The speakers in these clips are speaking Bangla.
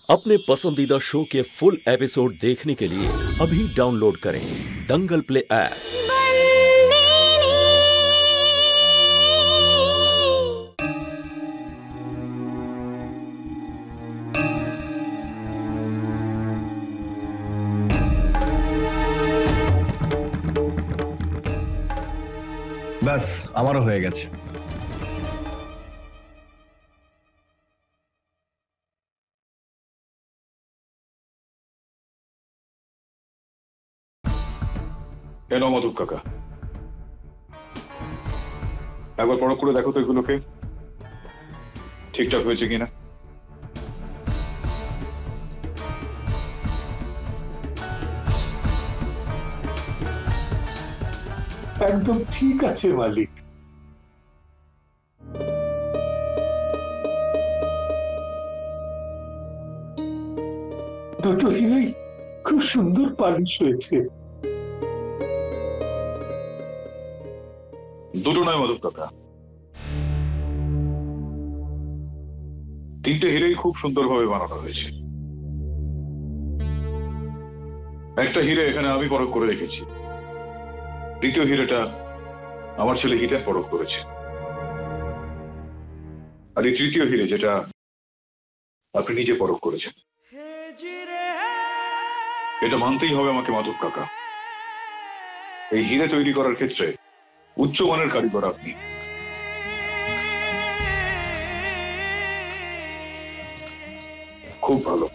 अपने पसंदीदा शो के फुल एपिसोड देखने के लिए अभी डाउनलोड करें दंगल प्ले ऐप। बस আমারও হয়ে গেছে। এলো মধুক কাকা, একবার পরখ করে দেখো তো এগুলোকে ঠিকঠাক হয়েছে কিনা। একদম ঠিক আছে মালিক। দুটো হিরেই খুব সুন্দর পালিশ হয়েছে। দুটো নয় মধুক কাকা, তিনটে হিরেই খুব সুন্দরভাবে বানানো হয়েছে। একটা হিরে এখানে আমি পরখ করে রেখেছি, দ্বিতীয় হিরেটা আমার ছেলে হিরেন পরখ করেছে, আর এই তৃতীয় হিরে যেটা আপনি নিজে পরখ করেছেন। এটা মানতেই হবে আমাকে মাধব কাকা, এই হিরে তৈরি করার ক্ষেত্রে উচ্চমানের কারিগর আপনি। খুব ভালো।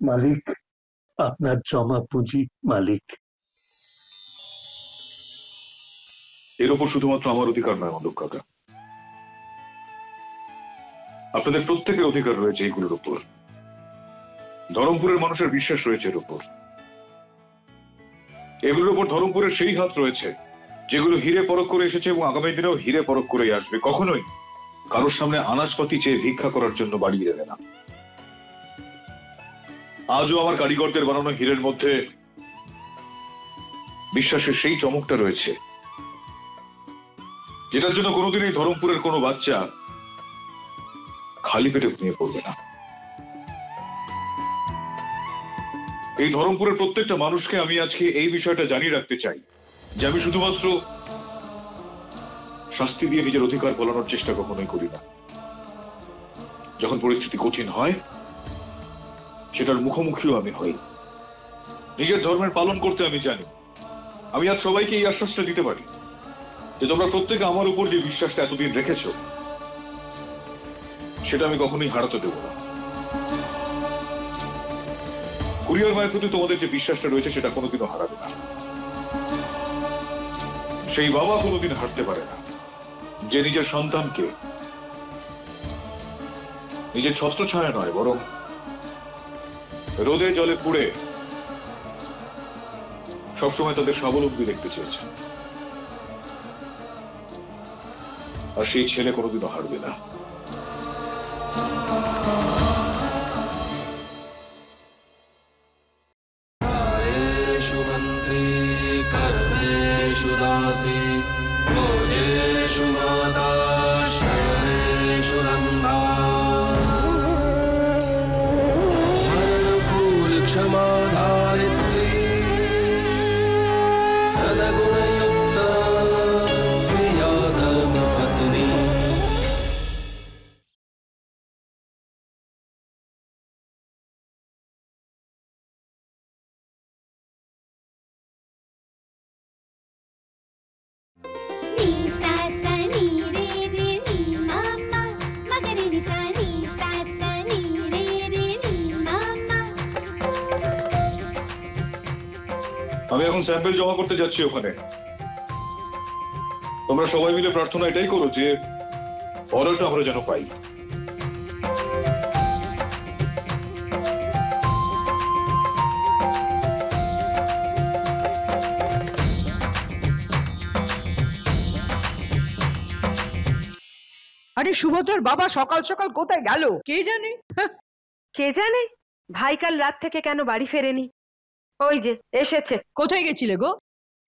মালিক, আপনার জমা পুঁজি মালিক। এর উপর শুধুমাত্র আমার অধিকার নয় মাধব কাকা, আপনাদের প্রত্যেকের অধিকার রয়েছে এইগুলোর উপর। ধরমপুরের মানুষের বিশ্বাস রয়েছে এর উপর। এগুলোর উপর ধরমপুরের সেই হাত রয়েছে যেগুলো হিরে পরখ করে এসেছে এবং আগামী দিনেও হিরে পরখ করেই আসবে। কখনোই কারোর সামনে আনাজপাতি চেয়ে ভিক্ষা করার জন্য বাড়িয়ে দেবে না। আজও আমার কারিগরদের বানানো হীরের মধ্যে বিশ্বাসের সেই চমকটা রয়েছে যেটার জন্য কোনোদিনই ধরমপুরের কোনো বাচ্চা খালি পেটে ঘুমিয়ে পড়বে না। এই ধরমপুরের প্রত্যেকটা মানুষকে আমি আজকে এই বিষয়টা জানিয়ে রাখতে চাই যে আমি শুধুমাত্র শাস্তি দিয়ে নিজের অধিকার বলানোর চেষ্টা কখনোই করি না। যখন পরিস্থিতি কঠিন হয় সেটার মুখোমুখিও আমি হই। নিজের ধর্মের পালন করতে আমি জানি। আমি আজ সবাইকে এই আশ্বাসটা দিতে পারি যে তোমরা প্রত্যেকে আমার উপর যে বিশ্বাসটা এতদিন রেখেছো সেটা আমি কখনোই হারাতে দেব না। কুরিয়ার মায়ের প্রতি তোমাদের যে বিশ্বাসটা রয়েছে সেটা কোনোদিনও হারাবে না। সেই বাবা কোনোদিন হারতে পারে না যে নিজের সন্তানকে নিজের ছত্রছায়া নয় বরং রোদে জলে পুড়ে সবসময় তাদের স্বাবলম্বী দেখতে চেয়েছে, আর সেই ছেলে কোনোদিনও হারবে না। আমি এখন স্যাম্পল জমা করতে যাচ্ছি ওখানে। তোমরা সবাই মিলে প্রার্থনা এটাই করো যে অর্ডারটা আমরা যেন পাই। আরে সুভদ্রার বাবা সকাল সকাল কোথায় গেল কে জানে? কে জানে ভাই কাল রাত থেকে কেন বাড়ি ফেরেনি। ওই যে এসেছে। কোথায় গেছিলে গো?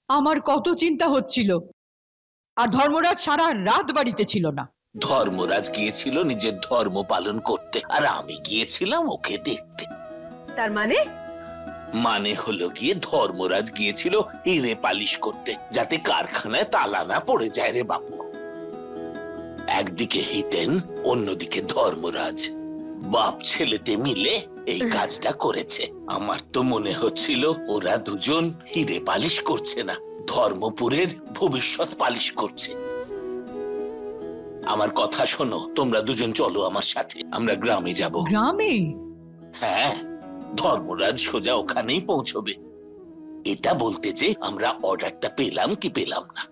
আমার কত চিন্তা হচ্ছিল। আর ধর্মরাজ সারা রাত বাড়িতে ছিল না। ধর্মরাজ গিয়েছিল নিজের ধর্ম পালন করতে, আর আমি গিয়েছিলাম ওকে দেখতে। তার মানে? মানে হলো গিয়ে ধর্মরাজ গিয়েছিল হিরে পালিশ করতে, যাতে কারখানায় তালা না পড়ে যায় রে বাপু। একদিকে হিতেন, অন্যদিকে ধর্মরাজ, বাপ ছেলেতে মিলে এই কাজটা করেছে। আমার তো মনে হচ্ছিল ওরা দুজন হিরে পালিশ করছে না, ধর্মপুরের ভবিষ্যৎ পালিশ করছে। আমার কথা শোনো, তোমরা দুজন চলো আমার সাথে, আমরা গ্রামে যাব। গ্রামে? হ্যাঁ, ধর্মরাজ সোজা ওখানেই পৌঁছবে। এটা বলতে যে আমরা অর্ডারটা পেলাম কি পেলাম না।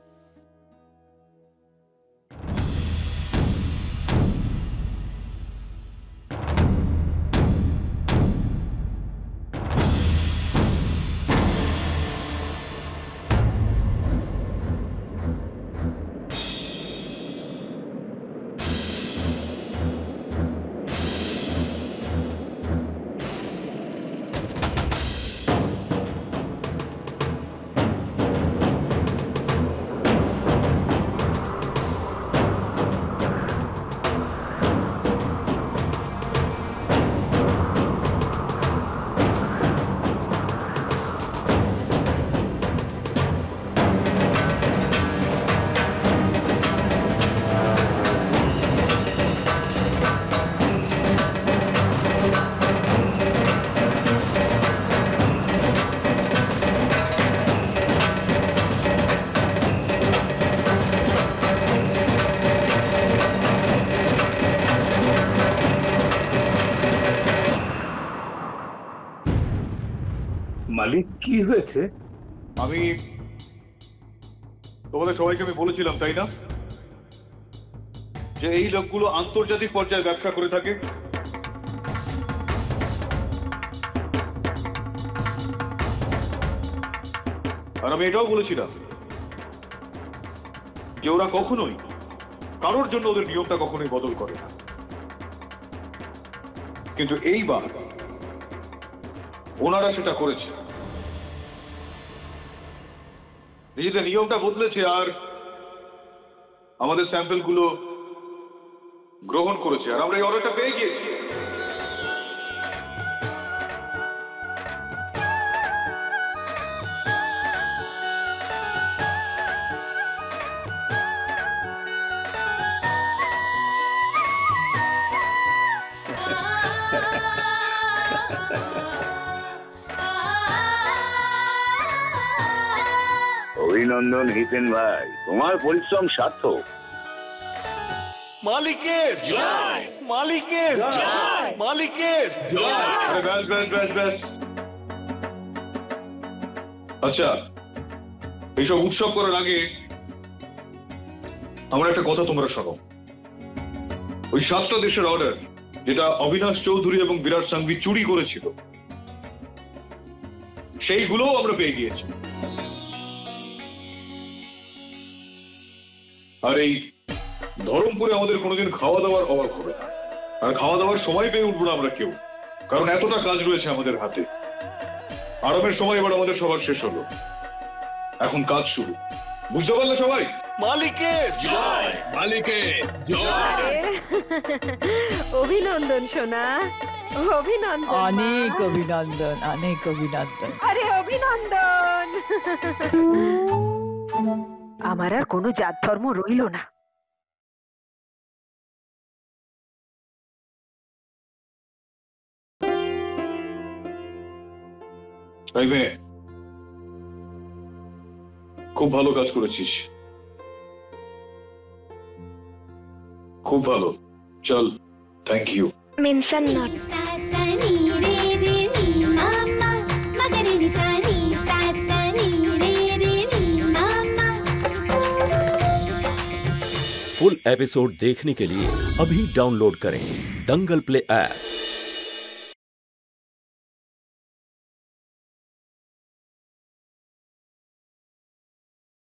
মালিক, কি হয়েছে? আমি তোমাদের সবাইকে আমি বলেছিলাম, তাই না, যে এই লোকগুলো আন্তর্জাতিক পর্যায়ে ব্যবসা করে থাকে। আর আমি এটাও বলেছিলাম যে ওরা কখনোই কারোর জন্য ওদের নিয়মটা কখনোই বদল করে না। কিন্তু এইবার ওনারা সেটা করেছে, নিজেদের নিয়মটা বদলেছে আর আমাদের স্যাম্পল গুলো গ্রহণ করেছে, আর আমরা এই অর্ডারটা পেয়ে গিয়েছি। অভিনন্দন হিতেন ভাই, তোমার পরিশ্রম সার্থক। মালিকের জয়, মালিকের জয়, মালিকের জয়। ব্যাস ব্যাস ব্যাস ব্যাস। আচ্ছা, এইসব উৎসব করার আগে আমার একটা কথা তোমরা শোনো। ওই 7টা দেশের অর্ডার যেটা অবিনাশ চৌধুরী এবং বিরাট সাংভি চুরি করেছিল, সেইগুলোও আমরা পেয়ে গিয়েছি। আর এই ধরমপুরে আমাদের কোনোদিন খাওয়া দাওয়ার অভাব হবে না, আর খাওয়া দাওয়ার সময় পেয়ে উঠবো না আমরা কেউ, কারণ এতটা কাজ রয়েছে আমাদের হাতে। আরামের সময় এবার আমাদের সবার শেষ হলো, এখন কাজ শুরু। বুঝতে পারলে সবাই? মালিকের জয়, মালিকের জয়। অভিনন্দন সোনা, অভিনন্দন। অনেক অভিনন্দন, অনেক অভিনন্দন। আরে অভিনন্দন। আমার আর কোনো জাত ধর্ম রইল না। এই মেয়ে, খুব ভালো কাজ করেছিস, খুব ভালো। চল, thank you. Mention not. Full episode देखने के लिए अभी डाउनलोड करें दंगल प्ले ऐप।